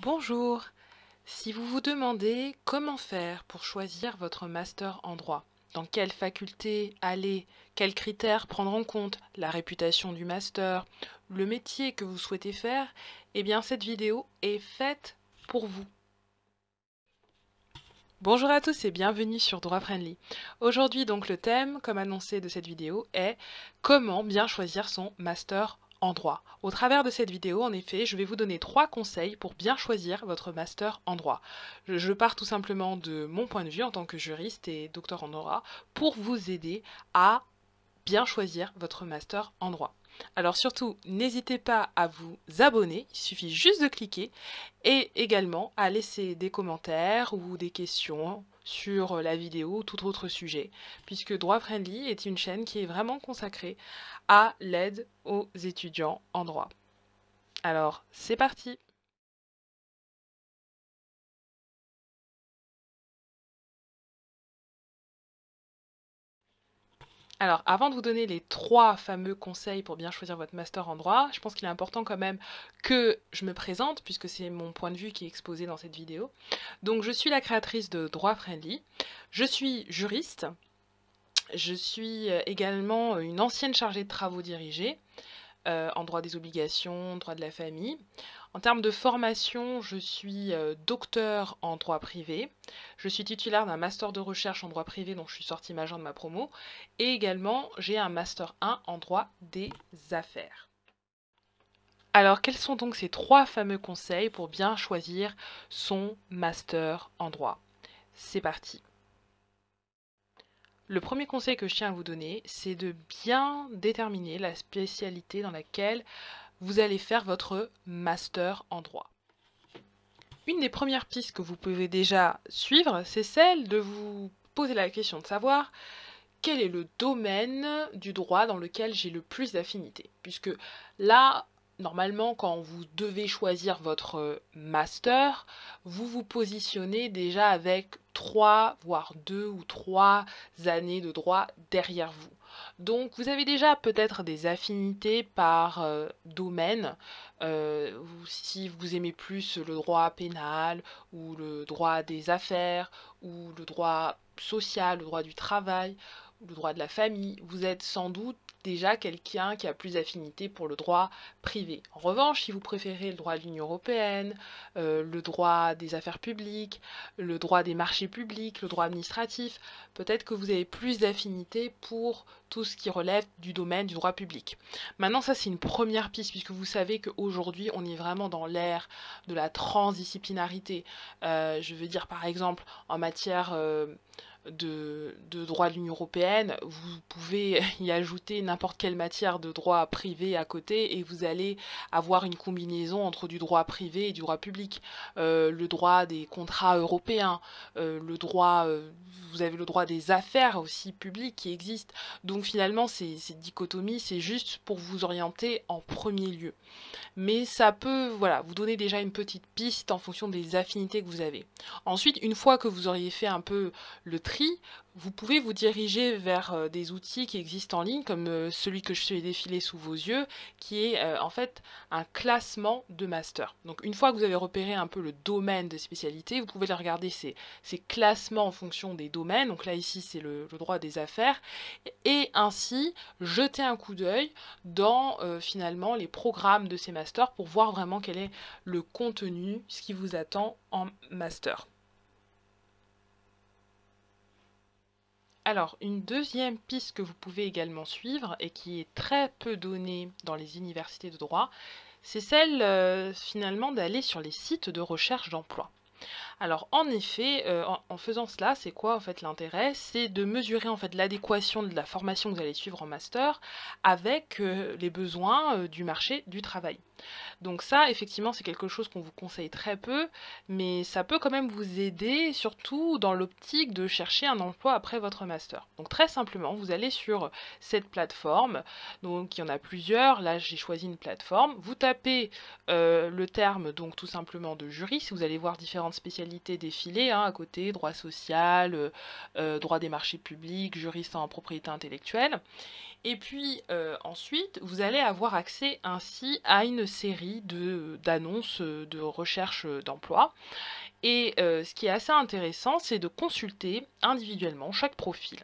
Bonjour, si vous vous demandez comment faire pour choisir votre master en droit, dans quelle faculté aller, quels critères prendre en compte, la réputation du master, le métier que vous souhaitez faire, eh bien cette vidéo est faite pour vous. Bonjour à tous et bienvenue sur Droit Friendly. Aujourd'hui donc le thème, comme annoncé de cette vidéo, est comment bien choisir son master en droit. Au travers de cette vidéo, en effet, je vais vous donner 3 conseils pour bien choisir votre master en droit. Je pars tout simplement de mon point de vue en tant que juriste et docteur en droit pour vous aider à bien choisir votre master en droit. Alors surtout, n'hésitez pas à vous abonner, il suffit juste de cliquer, et également à laisser des commentaires ou des questions sur la vidéo ou tout autre sujet, puisque Droit Friendly est une chaîne qui est vraiment consacrée à l'aide aux étudiants en droit. Alors, c'est parti! Alors, avant de vous donner les 3 fameux conseils pour bien choisir votre master en droit, je pense qu'il est important quand même que je me présente, puisque c'est mon point de vue qui est exposé dans cette vidéo. Donc, je suis la créatrice de Droit Friendly, je suis juriste, je suis également une ancienne chargée de travaux dirigés, en droit des obligations, droit de la famille. En termes de formation, je suis docteur en droit privé. Je suis titulaire d'un master de recherche en droit privé, donc je suis sortie majeure de ma promo. Et également, j'ai un master 1 en droit des affaires. Alors, quels sont donc ces 3 fameux conseils pour bien choisir son master en droit? C'est parti. Le premier conseil que je tiens à vous donner, c'est de bien déterminer la spécialité dans laquelle vous allez faire votre master en droit. Une des premières pistes que vous pouvez déjà suivre, c'est celle de vous poser la question de savoir quel est le domaine du droit dans lequel j'ai le plus d'affinité. Puisque là, normalement, quand vous devez choisir votre master, vous vous positionnez déjà avec 3, voire 2 ou 3 années de droit derrière vous. Donc vous avez déjà peut-être des affinités par domaine, si vous aimez plus le droit pénal, ou le droit des affaires, ou le droit social, le droit du travail, le droit de la famille, vous êtes sans doute déjà quelqu'un qui a plus d'affinité pour le droit privé. En revanche, si vous préférez le droit de l'Union européenne, le droit des affaires publiques, le droit des marchés publics, le droit administratif, peut-être que vous avez plus d'affinité pour tout ce qui relève du domaine du droit public. Maintenant, ça c'est une première piste, puisque vous savez qu'aujourd'hui, on est vraiment dans l'ère de la transdisciplinarité. Je veux dire, par exemple, en matière de droit de l'Union européenne, vous pouvez y ajouter n'importe quelle matière de droit privé à côté et vous allez avoir une combinaison entre du droit privé et du droit public. Le droit des contrats européens, vous avez le droit des affaires aussi publiques qui existent. Donc finalement, ces dichotomies, c'est juste pour vous orienter en premier lieu. Mais ça peut, voilà, vous donner déjà une petite piste en fonction des affinités que vous avez. Ensuite, une fois que vous auriez fait un peu le tri, vous pouvez vous diriger vers des outils qui existent en ligne, comme celui que je fais défiler sous vos yeux, qui est en fait un classement de master. Donc une fois que vous avez repéré un peu le domaine de spécialité, vous pouvez regarder ces classements en fonction des domaines. Donc là ici c'est le droit des affaires, et ainsi jeter un coup d'œil dans finalement les programmes de ces masters pour voir vraiment quel est le contenu, ce qui vous attend en master. Alors, une deuxième piste que vous pouvez également suivre et qui est très peu donnée dans les universités de droit, c'est celle finalement d'aller sur les sites de recherche d'emploi. Alors en effet, en faisant cela, c'est quoi en fait l'intérêt? C'est de mesurer en fait l'adéquation de la formation que vous allez suivre en master avec les besoins du marché du travail. Donc ça, effectivement, c'est quelque chose qu'on vous conseille très peu, mais ça peut quand même vous aider, surtout dans l'optique de chercher un emploi après votre master. Donc très simplement, vous allez sur cette plateforme, donc il y en a plusieurs, là j'ai choisi une plateforme, vous tapez le terme donc tout simplement de juriste, vous allez voir différentes spécialités défiler hein, à côté, droit social, droit des marchés publics, juriste en propriété intellectuelle. Et puis ensuite, vous allez avoir accès ainsi à une série d'annonces de recherche d'emploi. Et ce qui est assez intéressant, c'est de consulter individuellement chaque profil.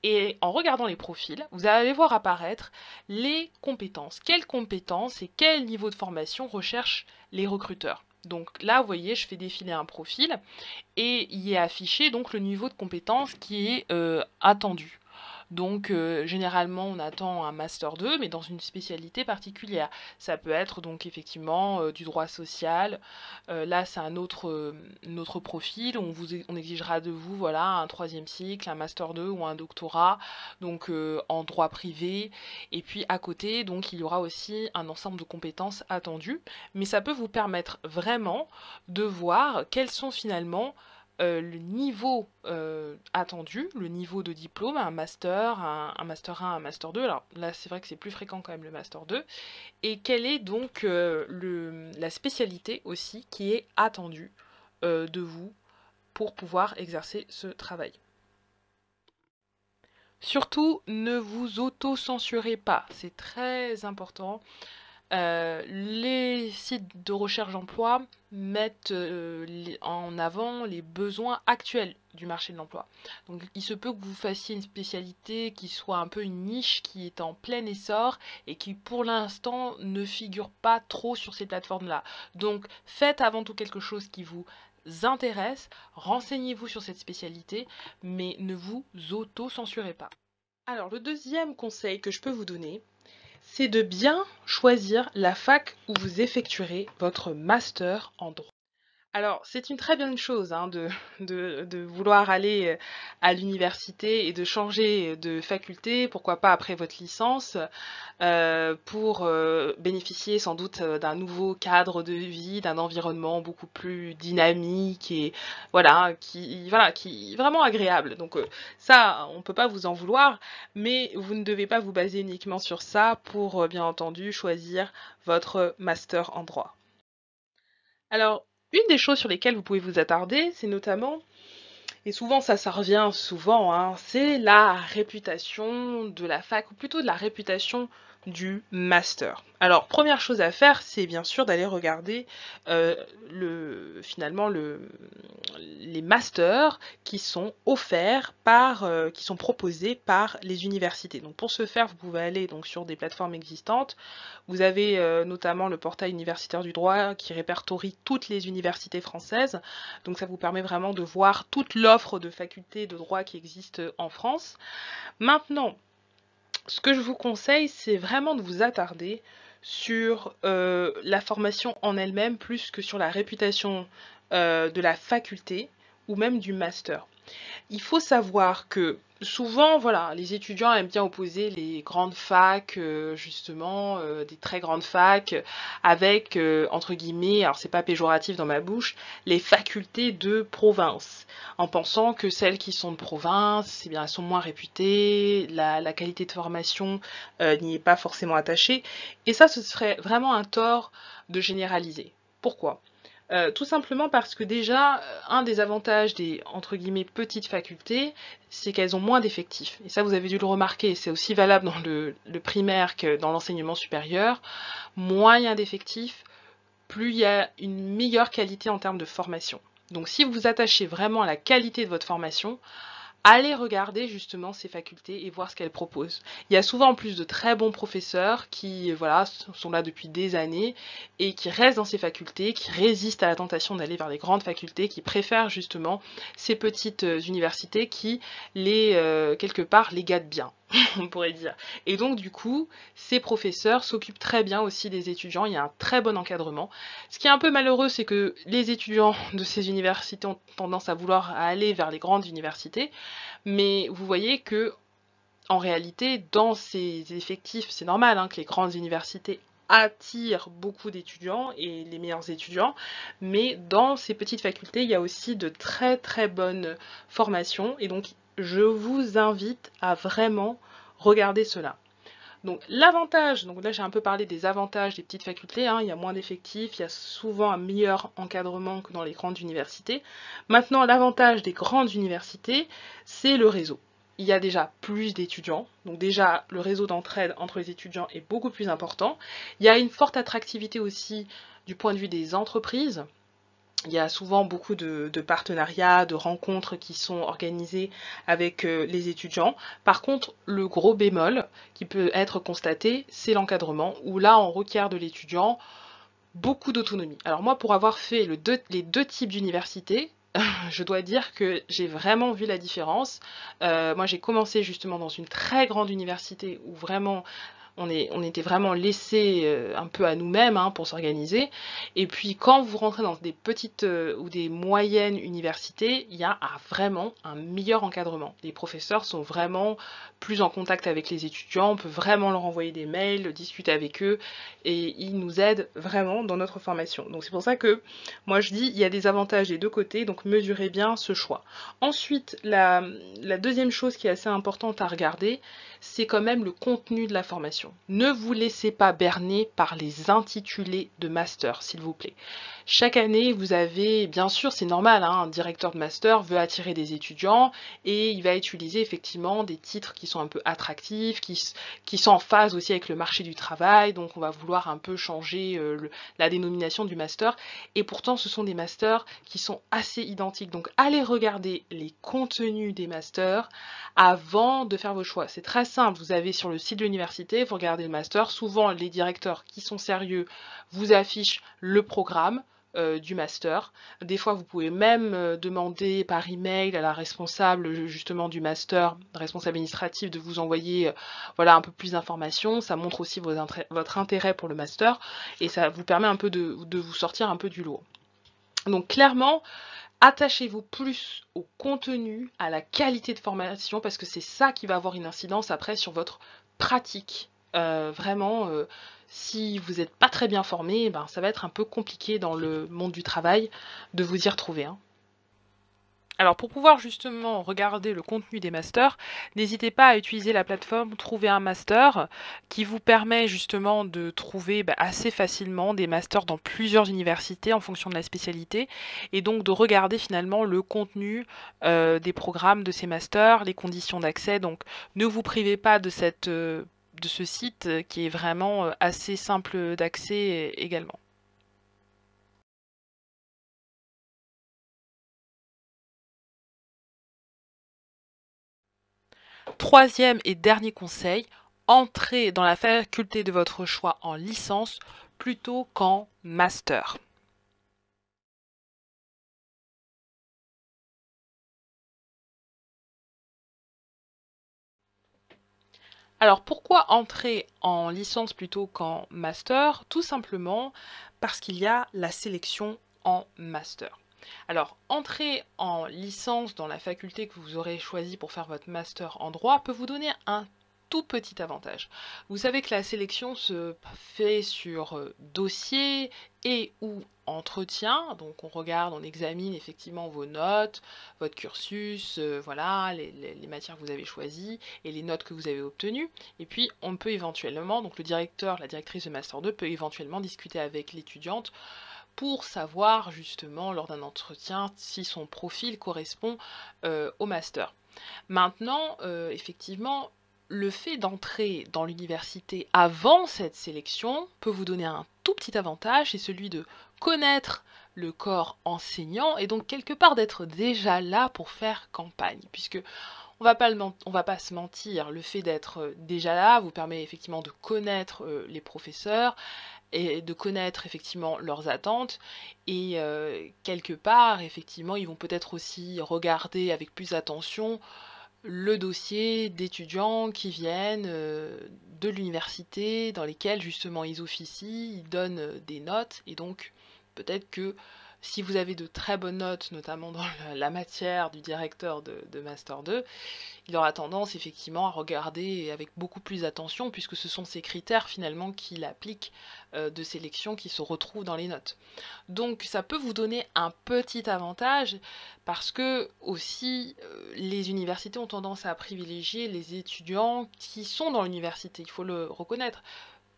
Et en regardant les profils, vous allez voir apparaître les compétences. Quelles compétences et quel niveau de formation recherchent les recruteurs. Donc là, vous voyez, je fais défiler un profil et il y est affiché donc le niveau de compétence qui est attendu. Donc généralement on attend un master 2 mais dans une spécialité particulière. Ça peut être donc effectivement du droit social. Là c'est un autre profil. On exigera de vous voilà un troisième cycle, un master 2 ou un doctorat donc en droit privé. Et puis à côté donc il y aura aussi un ensemble de compétences attendues. Mais ça peut vous permettre vraiment de voir quels sont finalement le niveau attendu, le niveau de diplôme, un master 1, un master 2. Alors là, c'est vrai que c'est plus fréquent quand même le master 2. Et quelle est donc la spécialité aussi qui est attendue de vous pour pouvoir exercer ce travail. Surtout, ne vous auto-censurez pas, c'est très important. Les sites de recherche d'emploi mettent en avant les besoins actuels du marché de l'emploi. Donc il se peut que vous fassiez une spécialité qui soit un peu une niche, qui est en plein essor et qui pour l'instant ne figure pas trop sur ces plateformes-là. Donc faites avant tout quelque chose qui vous intéresse, renseignez-vous sur cette spécialité, mais ne vous auto-censurez pas. Alors le deuxième conseil que je peux vous donner, c'est de bien choisir la fac où vous effectuerez votre master en droit. Alors, c'est une très bonne chose hein, de vouloir aller à l'université et de changer de faculté, pourquoi pas après votre licence, pour bénéficier sans doute d'un nouveau cadre de vie, d'un environnement beaucoup plus dynamique et voilà, qui est vraiment agréable. Donc ça, on ne peut pas vous en vouloir, mais vous ne devez pas vous baser uniquement sur ça pour bien entendu choisir votre master en droit. Alors, une des choses sur lesquelles vous pouvez vous attarder, c'est notamment, et souvent ça revient souvent, hein, c'est la réputation de la fac, ou plutôt de la réputation du master. Alors, première chose à faire, c'est bien sûr d'aller regarder finalement les masters qui sont offerts qui sont proposés par les universités. Donc pour ce faire, vous pouvez aller donc sur des plateformes existantes. Vous avez notamment le portail universitaire du droit qui répertorie toutes les universités françaises. Donc ça vous permet vraiment de voir toute l'offre de facultés de droit qui existe en France. Maintenant, ce que je vous conseille, c'est vraiment de vous attarder sur la formation en elle-même plus que sur la réputation de la faculté ou même du master. Il faut savoir que souvent, voilà, les étudiants aiment bien opposer les grandes facs, justement, des très grandes facs, avec, entre guillemets, alors c'est pas péjoratif dans ma bouche, les facultés de province, en pensant que celles qui sont de province, eh bien, elles sont moins réputées, la qualité de formation n'y est pas forcément attachée, et ça, ce serait vraiment un tort de généraliser. Pourquoi ? Tout simplement parce que déjà, un des avantages des, entre guillemets, petites facultés, c'est qu'elles ont moins d'effectifs. Et ça, vous avez dû le remarquer, c'est aussi valable dans le primaire que dans l'enseignement supérieur. Moins il y a d'effectifs, plus il y a une meilleure qualité en termes de formation. Donc si vous vous attachez vraiment à la qualité de votre formation, allez regarder justement ces facultés et voir ce qu'elles proposent. Il y a souvent en plus de très bons professeurs qui voilà, sont là depuis des années et qui restent dans ces facultés, qui résistent à la tentation d'aller vers les grandes facultés, qui préfèrent justement ces petites universités qui quelque part les gâtent bien, on pourrait dire. Et donc du coup, ces professeurs s'occupent très bien aussi des étudiants, il y a un très bon encadrement. Ce qui est un peu malheureux, c'est que les étudiants de ces universités ont tendance à vouloir aller vers les grandes universités, mais vous voyez que en réalité, dans ces effectifs, c'est normal hein, que les grandes universités attirent beaucoup d'étudiants et les meilleurs étudiants, mais dans ces petites facultés, il y a aussi de très très bonnes formations, et donc je vous invite à vraiment regarder cela. Donc l'avantage, donc là j'ai un peu parlé des avantages des petites facultés, hein, il y a moins d'effectifs, il y a souvent un meilleur encadrement que dans les grandes universités. Maintenant l'avantage des grandes universités, c'est le réseau. il y a déjà plus d'étudiants, donc déjà le réseau d'entraide entre les étudiants est beaucoup plus important. Il y a une forte attractivité aussi du point de vue des entreprises. Il y a souvent beaucoup de partenariats, de rencontres qui sont organisées avec les étudiants. Par contre, le gros bémol qui peut être constaté, c'est l'encadrement, où là, on requiert de l'étudiant beaucoup d'autonomie. Alors moi, pour avoir fait les deux types d'universités, je dois dire que j'ai vraiment vu la différence. Moi, j'ai commencé justement dans une très grande université où vraiment on était vraiment laissés un peu à nous-mêmes hein, pour s'organiser. Et puis quand vous rentrez dans des petites ou des moyennes universités, il y a vraiment un meilleur encadrement. Les professeurs sont vraiment plus en contact avec les étudiants, on peut vraiment leur envoyer des mails, discuter avec eux, et ils nous aident vraiment dans notre formation. Donc c'est pour ça que moi je dis, il y a des avantages des deux côtés, donc mesurez bien ce choix. Ensuite, la deuxième chose qui est assez importante à regarder, c'est quand même le contenu de la formation. Ne vous laissez pas berner par les intitulés de master, s'il vous plaît. Chaque année, vous avez, bien sûr, c'est normal, hein, un directeur de master veut attirer des étudiants et il va utiliser effectivement des titres qui sont un peu attractifs, qui sont en phase aussi avec le marché du travail, donc on va vouloir un peu changer la dénomination du master. Et pourtant, ce sont des masters qui sont assez identiques. Donc, allez regarder les contenus des masters avant de faire vos choix. C'est très simple, vous avez sur le site de l'université, vous regardez le master, souvent les directeurs qui sont sérieux vous affichent le programme du master. Des fois, vous pouvez même demander par email à la responsable justement du master, responsable administratif, de vous envoyer voilà, un peu plus d'informations. Ça montre aussi votre intérêt pour le master et ça vous permet un peu de vous sortir un peu du lot. Donc clairement, attachez-vous plus au contenu, à la qualité de formation, parce que c'est ça qui va avoir une incidence après sur votre pratique. Vraiment, si vous n'êtes pas très bien formé, ben, ça va être un peu compliqué dans le monde du travail de vous y retrouver. Hein. Alors pour pouvoir justement regarder le contenu des masters, n'hésitez pas à utiliser la plateforme Trouver un master qui vous permet justement de trouver assez facilement des masters dans plusieurs universités en fonction de la spécialité et donc de regarder finalement le contenu des programmes de ces masters, les conditions d'accès. Donc ne vous privez pas de ce site qui est vraiment assez simple d'accès également. Troisième et dernier conseil, entrez dans la faculté de votre choix en licence plutôt qu'en master. Alors pourquoi entrer en licence plutôt qu'en master? Tout simplement parce qu'il y a la sélection en master. Alors, entrer en licence dans la faculté que vous aurez choisie pour faire votre master en droit peut vous donner un tout petit avantage. Vous savez que la sélection se fait sur dossier et ou entretien. Donc on regarde, on examine effectivement vos notes, votre cursus, voilà, les matières que vous avez choisies et les notes que vous avez obtenues. Et puis on peut éventuellement, donc le directeur, la directrice de Master 2 peut éventuellement discuter avec l'étudiante pour savoir justement lors d'un entretien si son profil correspond au master. Maintenant, effectivement, le fait d'entrer dans l'université avant cette sélection peut vous donner un tout petit avantage, c'est celui de connaître le corps enseignant et donc quelque part d'être déjà là pour faire campagne, puisque on va pas se mentir, le fait d'être déjà là vous permet effectivement de connaître les professeurs et de connaître effectivement leurs attentes et quelque part effectivement ils vont peut-être aussi regarder avec plus d'attention le dossier d'étudiants qui viennent de l'université dans lesquels justement ils officient, ils donnent des notes et donc peut-être que si vous avez de très bonnes notes, notamment dans la matière du directeur de Master 2, il aura tendance effectivement à regarder avec beaucoup plus d'attention puisque ce sont ces critères finalement qu'il applique de sélection qui se retrouvent dans les notes. Donc ça peut vous donner un petit avantage parce que aussi les universités ont tendance à privilégier les étudiants qui sont dans l'université, il faut le reconnaître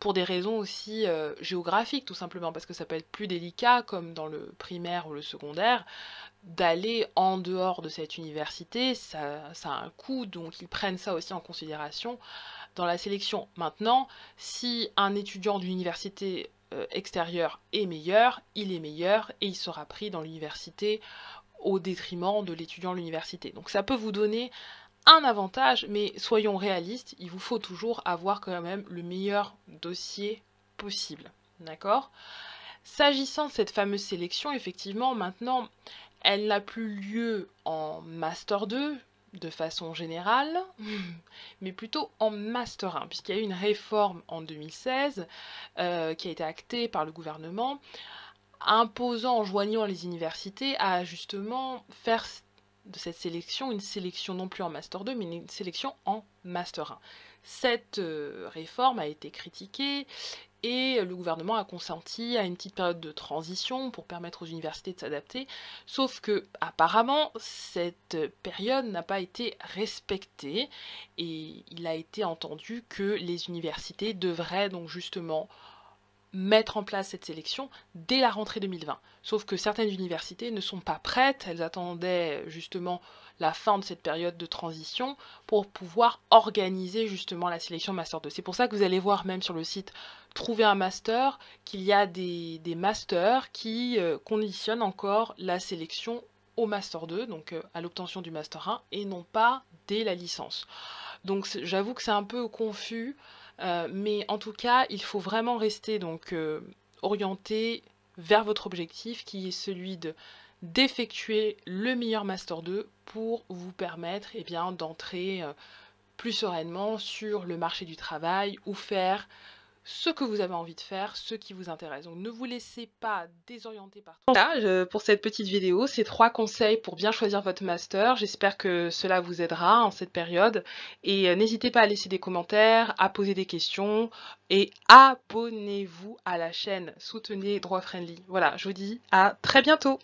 pour des raisons aussi géographiques tout simplement parce que ça peut être plus délicat comme dans le primaire ou le secondaire d'aller en dehors de cette université, ça a un coût, donc ils prennent ça aussi en considération dans la sélection. Maintenant, si un étudiant d'université extérieure est meilleur, il est meilleur et il sera pris dans l'université au détriment de l'étudiant de l'université. Donc ça peut vous donner un avantage, mais soyons réalistes, il vous faut toujours avoir quand même le meilleur dossier possible. D'accord? S'agissant de cette fameuse sélection, effectivement, maintenant, elle n'a plus lieu en Master 2, de façon générale, mais plutôt en Master 1, puisqu'il y a eu une réforme en 2016 qui a été actée par le gouvernement, imposant, enjoignant les universités à justement faire de cette sélection une sélection non plus en Master 2, mais une sélection en Master 1. Cette réforme a été critiquée et le gouvernement a consenti à une petite période de transition pour permettre aux universités de s'adapter, sauf que apparemment cette période n'a pas été respectée et il a été entendu que les universités devraient donc justement mettre en place cette sélection dès la rentrée 2020. Sauf que certaines universités ne sont pas prêtes, elles attendaient justement la fin de cette période de transition pour pouvoir organiser justement la sélection Master 2. C'est pour ça que vous allez voir même sur le site Trouver un Master qu'il y a des masters qui conditionnent encore la sélection au Master 2, donc à l'obtention du Master 1, et non pas dès la licence. Donc j'avoue que c'est un peu confus, mais en tout cas, il faut vraiment rester donc orienté vers votre objectif qui est celui d'effectuer le meilleur Master 2 pour vous permettre bien, d'entrer plus sereinement sur le marché du travail ou faire ce que vous avez envie de faire, ce qui vous intéresse. Donc ne vous laissez pas désorienter par tout. Voilà, pour cette petite vidéo, ces 3 conseils pour bien choisir votre master. J'espère que cela vous aidera en cette période. Et n'hésitez pas à laisser des commentaires, à poser des questions et abonnez-vous à la chaîne. Soutenez Droit Friendly. Voilà, je vous dis à très bientôt.